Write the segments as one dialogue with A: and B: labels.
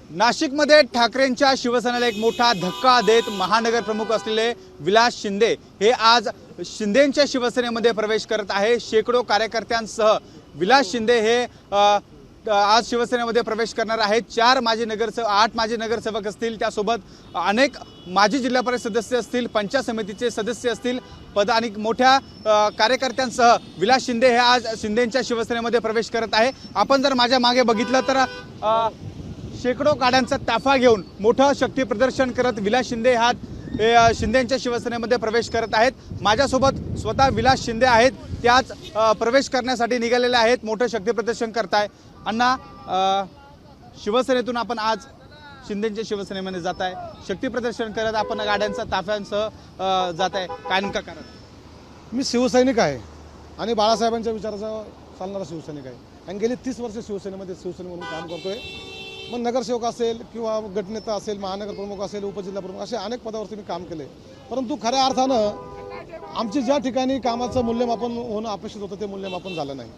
A: नाशिकमध्ये ठाकरेंच्या शिवसेनेला एक मोठा धक्का देत महानगर प्रमुख असलेले विलास शिंदे हे आज शिंदेंच्या शिवसेनेमध्ये प्रवेश करत आहे। शेकडो कार्यकर्त्यांसह विलास शिंदे हे आज शिवसेनेमध्ये प्रवेश करणार आहेत। 8 माजी नगरसेवक असतील, त्यासोबत अनेक माजी जिल्हा परिषद सदस्य असतील, पंचायत समितीचे सदस्य असतील, पद आणि मोठ्या कार्यकर्त्यांसह विलास शिंदे हे आज शिंदेंच्या शिवसेनेमध्ये प्रवेश करत आहे। आपण जर माझ्या मागे बघितलं तर शेकडो गाड्यांचा ताफा घेऊन मोठं शक्ती प्रदर्शन करत विलास शिंदे हे शिंदेंच्या शिवसेनेमध्ये प्रवेश करत आहेत। माझ्यासोबत स्वतः विलास शिंदे आहेत, त्याच प्रवेश करण्यासाठी निघालेले आहेत, मोठं शक्ती प्रदर्शन करताय। अण्णा, शिवसेनेतून आपण आज शिंदेंच्या शिवसेनेमध्ये जात आहे, शक्ती प्रदर्शन करत आपण गाड्यांचा ताफ्यांसह जात आहे, काय नेमका कारण?
B: मी शिवसैनिक आहे आणि बाळासाहेबांच्या विचाराचा चालणारा शिवसैनिक आहे आणि गेली 30 वर्ष शिवसेनेमध्ये शिवसेने म्हणून काम करतोय। मग नगरसेवक असेल किंवा गटनेता असेल, महानगर प्रमुख असेल, उपजिल्हा प्रमुख, असे अनेक पदावरती मी काम केले। परंतु खऱ्या अर्थानं आमची ज्या ठिकाणी कामाचं मूल्यमापन होणं अपेक्षित होतं ते मूल्यमापन झालं नाही।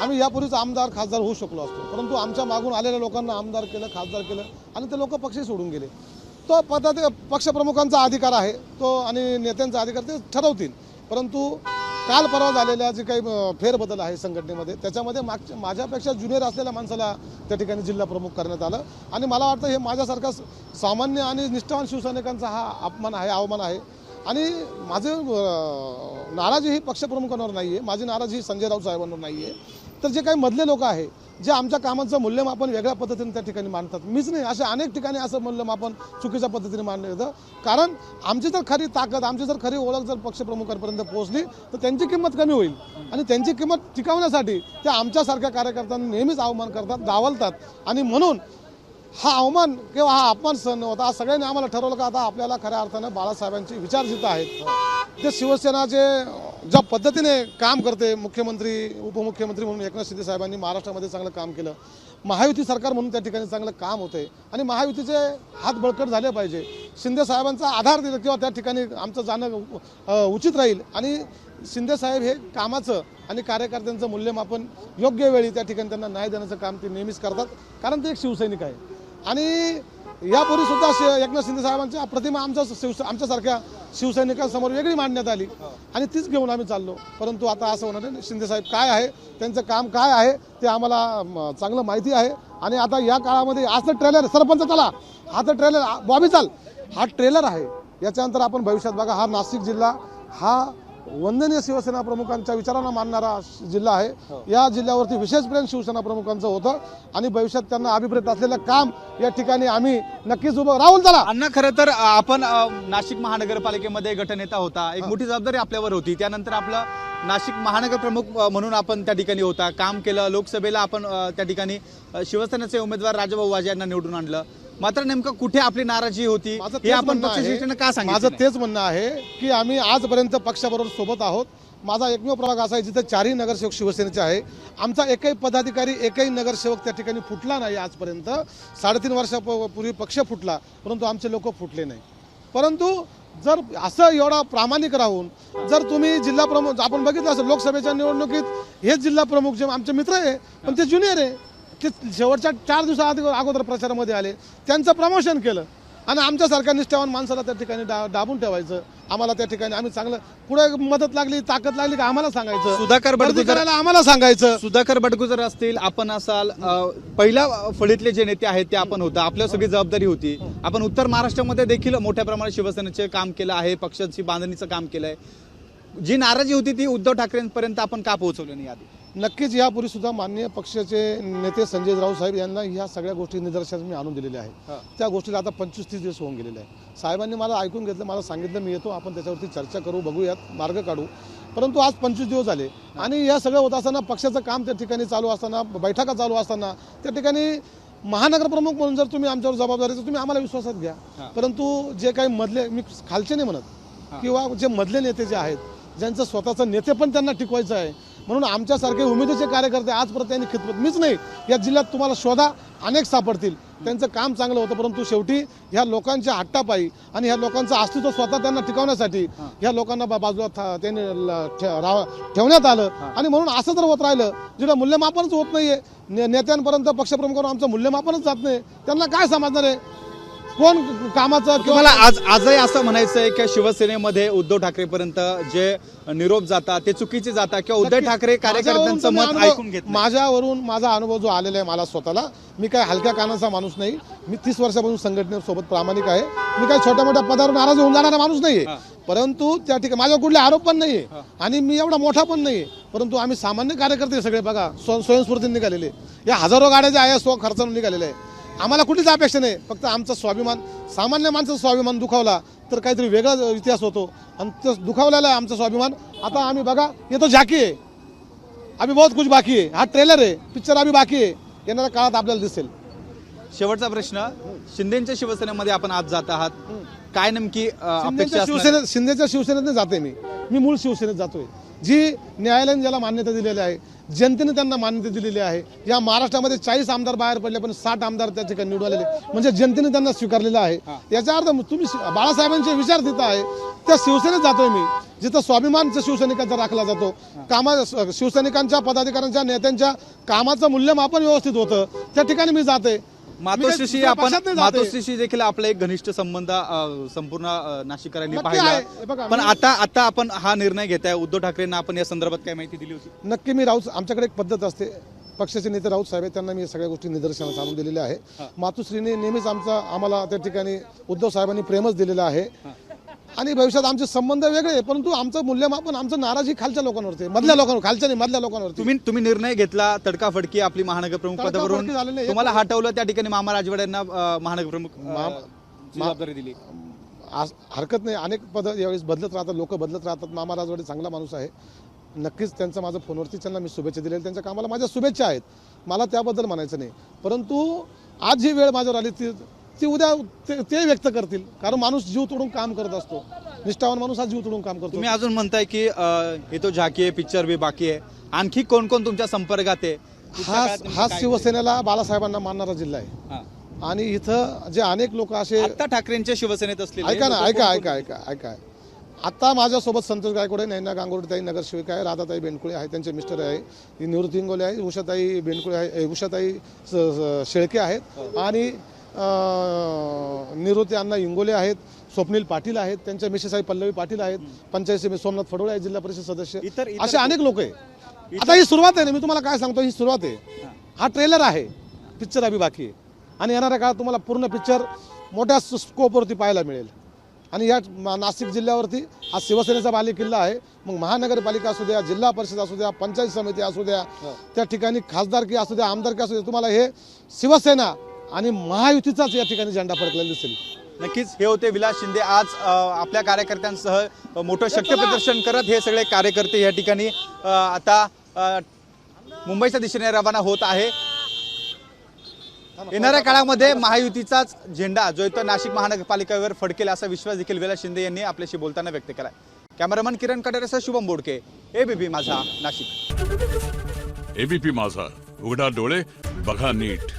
B: आम्ही यापूर्वीच आमदार खासदार होऊ शकलो असतो, परंतु आमच्या मागून आलेल्या लोकांना आमदार केलं, खासदार केलं आणि ते लोक पक्षही सोडून गेले। तो पक्षप्रमुखांचा अधिकार आहे तो आणि नेत्यांचा अधिकार ते ठरवतील। परंतु काल परवा झालेल्या जे काही फेरबदल आहे संघटनेमध्ये त्याच्यामध्ये माझ्यापेक्षा ज्युनियर असलेल्या माणसाला त्या ठिकाणी जिल्हा प्रमुख करण्यात आलं आणि मला वाटतं हे माझ्यासारखा सामान्य आणि निष्ठावान शिवसैनिकांचा हा अपमान आहे, अवमान आहे। आणि माझी नाराजी ही पक्षप्रमुखांवर नाही आहे, माझी नाराजी ही संजय राऊत साहेबांवर नाही आहे, तर जे काही मधले लोक आहे जे आमच्या कामाचं मूल्यमापन वेगळ्या पद्धतीने त्या ठिकाणी मांडतात। मीच नाही, असे अनेक ठिकाणी असं मूल्यमापन चुकीच्या पद्धतीने मांडलं जातं। कारण आमची जर खरी ताकद, आमची जर खरी ओळख जर पक्षप्रमुखांपर्यंत पोहोचली तर त्यांची किंमत कमी होईल आणि त्यांची किंमत टिकवण्यासाठी ते आमच्यासारख्या कार्यकर्त्यांना नेहमीच अवमान करतात, डावलतात आणि म्हणून हा अवमान किंवा हा अपमान सहन होता। आज सगळ्यांनी आम्हाला ठरवलं का आता आपल्याला खऱ्या अर्थानं बाळासाहेबांचे विचार जिथं आहेत ते शिवसेनाचे ज्या पद्धतीने काम करते, मुख्यमंत्री उपमुख्यमंत्री म्हणून एकनाथ शिंदे साहेबांनी महाराष्ट्रामध्ये चांगलं काम केलं, महायुती सरकार म्हणून त्या ठिकाणी चांगलं काम होते आणि महायुतीचे हात बळकट झाले पाहिजे, शिंदे साहेबांचा आधार दिला किंवा त्या ठिकाणी आमचं जाणं उचित राहील आणि शिंदे साहेब हे कामाचं आणि कार्यकर्त्यांचं मूल्यमापन योग्य वेळी त्या ठिकाणी त्यांना न्याय देण्याचं काम ते नेहमीच करतात, कारण ते एक शिवसैनिक आहे। आणि यापूर्वी सुद्धा एकनाथ शिंदे साहेबांच्या प्रतिमा आमच्यासारख्या शिवसैनिकांसमोर वेगळी मांडण्यात आली आणि तीच घेऊन आम्ही चाललो। परंतु आता असं होणार नाही, शिंदे साहेब काय आहे, त्यांचं काम काय आहे ते आम्हाला चांगलं माहिती आहे। आणि आता या काळामध्ये आज ट्रेलर सरपंच चला, हा तर ट्रेलर बॉबी चाल, हा ट्रेलर आहे। याच्यानंतर आपण भविष्यात बघा, हा नाशिक जिल्हा हा वंदनीय शिवसेना प्रमुखांच्या विचारांना मानणारा जिल्हा आहे। या जिल्ह्यावरती विशेष प्रेम शिवसेना प्रमुखांचं होतं आणि भविष्यात त्यांना अभिप्रेत असलेलं काम या ठिकाणी आम्ही नक्कीच उभं राहून चला।
A: अण्णा, खरं तर आपण नाशिक महानगरपालिकेमध्ये गटनेता होता, एक मोठी जबाबदारी आपल्यावर होती, त्यानंतर आपलं नाशिक महानगर प्रमुख म्हणून आपण त्या ठिकाणी होता, काम केलं, लोकसभेला आपण त्या ठिकाणी शिवसेनेचे उमेदवार राजाभाऊ वाजे यांना निवडून आणलं। मात्र नेमकं कुठे आपली नाराजी होती हे आपण पक्षश्रेष्ठींना का सांगितलं?
B: माझं तेच म्हणणं आहे की आम्ही आजपर्यंत पक्षाबरोबर सोबत आहोत। माझा एकमेव प्रभाग असा आहे जिथे 4ही नगरसेवक शिवसेनेचे आहे। आमचा एकही पदाधिकारी, एकही नगरसेवक त्या ठिकाणी फुटला नाही आजपर्यंत। 3.5 वर्षापूर्वी पक्ष फुटला, परंतु आमचे लोक फुटले नाही। परंतु जर असं एवढा प्रामाणिक राहून जर तुम्ही जिल्हा प्रमुख, आपण बघितलं असेल लोकसभेच्या निवडणुकीत हेच जिल्हा प्रमुख जे आमचे मित्र आहे पण ते ज्युनियर आहे, ते शेवटच्या 4 दिवसा अगोदर प्रचारामध्ये आले, त्यांचं प्रमोशन केलं आणि आमच्यासारख्या निष्ठावान माणसाला त्या ठिकाणी दाबून ठेवायचं। आम्हाला त्या ठिकाणी आम्ही चांगलं पुढे मदत लागली, ताकद लागली का आम्हाला सांगायचं,
A: सुधाकर
B: बडगुजराला आम्हाला सांगायचं।
A: सुधाकर बडगुजर असतील, आपण असाल, पहिल्या फळीतले जे नेते आहेत ते आपण होता, आपल्यावर सगळी जबाबदारी होती। आपण उत्तर महाराष्ट्रामध्ये देखील मोठ्या प्रमाणात शिवसेनेचे काम केलं आहे, पक्षाची बांधणीचं काम केलंय। जी नाराजी होती ती उद्धव ठाकरेंपर्यंत आपण का पोहोचवली नाही आधी?
B: नक्कीच यापूर्वी सुद्धा माननीय पक्षाचे नेते संजय राऊत साहेब यांना ह्या सगळ्या गोष्टी निदर्शनास मी आणून दिलेल्या आहेत। त्या गोष्टीला आता 25-30 दिवस होऊन गेलेले आहे। साहेबांनी मला ऐकून घेतलं, मला सांगितलं मी येतो, आपण त्याच्यावरती चर्चा करू, बघूयात, मार्ग काढू। परंतु आज 25 दिवस झाले आणि या सगळं होत असताना, पक्षाचं काम त्या ठिकाणी चालू असताना, बैठका चालू असताना, त्या ठिकाणी महानगर प्रमुख म्हणून जर तुम्ही आमच्यावर जबाबदारी तर तुम्ही आम्हाला विश्वासात घ्या। परंतु जे काही मधले, मी खालचे नाही म्हणत, किंवा जे मधले नेते जे आहेत ज्यांचं स्वतःचं नेते पण त्यांना टिकवायचं आहे, म्हणून आमच्यासारखे उमेदीचे कार्यकर्ते आजपर्यंत त्यांनी खितपत मीच नाही, या जिल्ह्यात तुम्हाला शोधा अनेक सापडतील. त्यांचं काम चांगलं होतं, परंतु शेवटी ह्या लोकांच्या हट्टापायी आणि ह्या लोकांचं अस्तित्व स्वतः त्यांना टिकवण्यासाठी ह्या लोकांना बाजूला त्यांनी ठेवण्यात आलं. आणि म्हणून असं जर होत राहिलं, जिथं मूल्यमापनच होत नाहीये, नेत्यांपर्यंत पक्षप्रमुखांवर आमचं मूल्यमापनच जात नाही, त्यांना काय समजणार आहे कोण कामाचं.
A: तुम्हाला आजही असं म्हणायचं आहे की शिवसेनेमध्ये उद्धव ठाकरेपर्यंत जे निरोप जातात ते चुकीचे जातात किंवा उद्धव ठाकरे कार्यकर्त्यांचं मत ऐकून घेत नाही?
B: माझ्यावरून माझा अनुभव जो आलेला आहे मला स्वतःला, मी काय हलक्या कानाचा माणूस नाही. मी 30 वर्षापासून संघटनेसोबत प्रामाणिक आहे. मी काय छोट्या मोठ्या पदावर नाराज होऊन जाणारा माणूस नाहीये, परंतु त्या ठिकाणी माझ्यावर कुठले आरोप पण नाहीये आणि मी एवढा मोठा पण नाहीये. परंतु आम्ही सामान्य कार्यकर्ते सगळे बघा, स्वयंस्फूर्तीने निघालेले, या हजारो गाड्या ज्या आहे खर्चाने निघालेल्या आहे. आम्हाला कुठलीच अपेक्षा नाही, फक्त आमचा स्वाभिमान, सामान्य माणसाचा स्वाभिमान दुखावला तर काहीतरी वेगळा इतिहास होतो आणि तो दुखावलेला आहे आमचा स्वाभिमान. आता आम्ही बघा, ये तो झाकी आहे, अभी बहुत कुछ बाकी आहे, हा ट्रेलर आहे, पिक्चर अभी बाकी आहे, येणाऱ्या काळात आपल्याला दिसेल.
A: शेवटचा प्रश्न, शिंदेच्या शिवसेनेमध्ये आपण आज जात आहात, काय नेमकी अपेक्षा असणार आहे?
B: शिंदेच्या शिवसेनेत जाते मी मूळ शिवसेनेत जातोय. जी न्यायालयाने ज्याला मान्यता दिलेली आहे, जनतेने त्यांना मान्यता दिलेली आहे. या महाराष्ट्रामध्ये 40 आमदार बाहेर पडले, पण 60 आमदार त्या ठिकाणी निवडून आलेले, म्हणजे जनतेने त्यांना स्वीकारलेलं आहे. याचा अर्थ तुम्ही बाळासाहेबांचे विचार तिथं आहे, त्या शिवसेनेत जातोय मी, जिथं स्वाभिमानचा शिवसैनिकांचा राखला जातो. शिवसैनिकांच्या पदाधिकाऱ्यांच्या नेत्यांच्या कामाचं मूल्यमापन व्यवस्थित होतं, त्या ठिकाणी मी जाते.
A: मातोश्रीशी देखील आपला एक घनिष्ठ संबंध संपूर्ण नाशिककरांनी पाहिला. पण आता आपण हा निर्णय घेताय, उद्धव ठाकरेंना आपण या संदर्भात काय माहिती दिली होती?
B: नक्की मी राऊत, आमच्याकडे एक पद्धत असते, पक्षाचे नेते राऊत साहेब त्यांना मी सगळ्या गोष्टी निदर्शनास आणून दिलेल्या आहे. मातोश्रीने नेहमीच आम्हाला त्या ठिकाणी उद्धव साहेबांनी प्रेमच दिलेलं आहे आणि भविष्यात आमचे संबंध वेगळे, परंतु आमचं मूल्यमापन, आमचं नाराजी खालच्या लोकांवरती, मधल्या लोकांवर, खालच्या नाही मधल्या लोकांवरती.
A: तुम्ही निर्णय घेतला, तडकाफडकी आपली महानगर प्रमुख पदावरून तुम्हाला हटवलं, त्या ठिकाणी मामा राजवाडे यांना महानगर प्रमुख जबाबदारी दिली.
B: हरकत नाही, अनेक पद यावेळेस बदलत राहतात, लोक बदलत राहतात. मामा राजवाडे चांगला माणूस आहे, नक्कीच त्यांचं माझं फोनवरती त्यांना मी शुभेच्छा दिलेल्या, त्यांच्या कामाला माझ्या शुभेच्छा आहेत, मला त्याबद्दल म्हणायचं नाही. परंतु आज जी वेळ माझ्यावर आली ती उद्या ते व्यक्त करतील, कारण माणूस जीव तोडून काम करत असतो, निष्ठावान माणूस हा जीव तोडून काम करतो.
A: तुम्ही अजून म्हणताय की हे तो झाकी आहे, पिक्चर भी बाकी आहे, आणखी कोण कोण तुमच्या संपर्कात आहे?
B: हा शिवसेनेला बाळासाहेबांना मानणारा जिल्हा आहे आणि इथं जे अनेक लोक असे
A: आता ठाकरेंच्या शिवसेनेत असले,
B: ऐका आता माझ्यासोबत संतोष गायकवाड आहे, नैना गांगुर्डेताई नगरसेविका आहे, राधाताई बेंडकुळे आहे, त्यांचे मिस्टर आहे, निवृत्ती इंगोले आहे, उषाताई बेंडकुळे आहे, उषाताई शेळके आहेत आणि निवृत्ती अण्णा इंगोले आहेत, स्वप्नील पाटील आहेत, त्यांच्या मिसेस आई पल्लवी पाटील आहेत, पंचायत समिती सोमनाथ फडोळे आहेत, जिल्हा परिषद सदस्य, असे अनेक लोक आहे. आता ही सुरुवात आहे ना, मी तुम्हाला काय सांगतो, ही सुरुवात आहे, हा ट्रेलर आहे, पिक्चर अभी बाकी आहे आणि येणाऱ्या काळात तुम्हाला पूर्ण पिक्चर मोठ्या स्कोपवरती पाहायला मिळेल. आणि या नाशिक जिल्ह्यावरती हा शिवसेनेचा बालेकिल्ला आहे. मग महानगरपालिका असू द्या, जिल्हा परिषद असू द्या, पंचायत समिती असू द्या, त्या ठिकाणी खासदारकी असू द्या, आमदारकी असू द्या, तुम्हाला हे शिवसेना आणि महायुतीचाच या ठिकाणी झेंडा फडकलेला दिसेल.
A: नक्कीच हे होते विलास शिंदे, आज आपल्या कार्यकर्त्यांसह मोठं शक्ती प्रदर्शन करत हे सगळे कार्यकर्ते या ठिकाणी आता मुंबईच्या दिशेने रवाना होत आहे. येणाऱ्या काळामध्ये महायुतीचाच झेंडा जो तो नाशिक महानगरपालिकेवर फडकेल असा विश्वास देखील विलास शिंदे यांनी आपल्याशी बोलताना व्यक्त केला. कॅमेरामन किरण कटारेसह शुभम बोडके, एबीपी माझा, नाशिक.
C: एबीपी माझा, उघडा डोळे बघा नीट.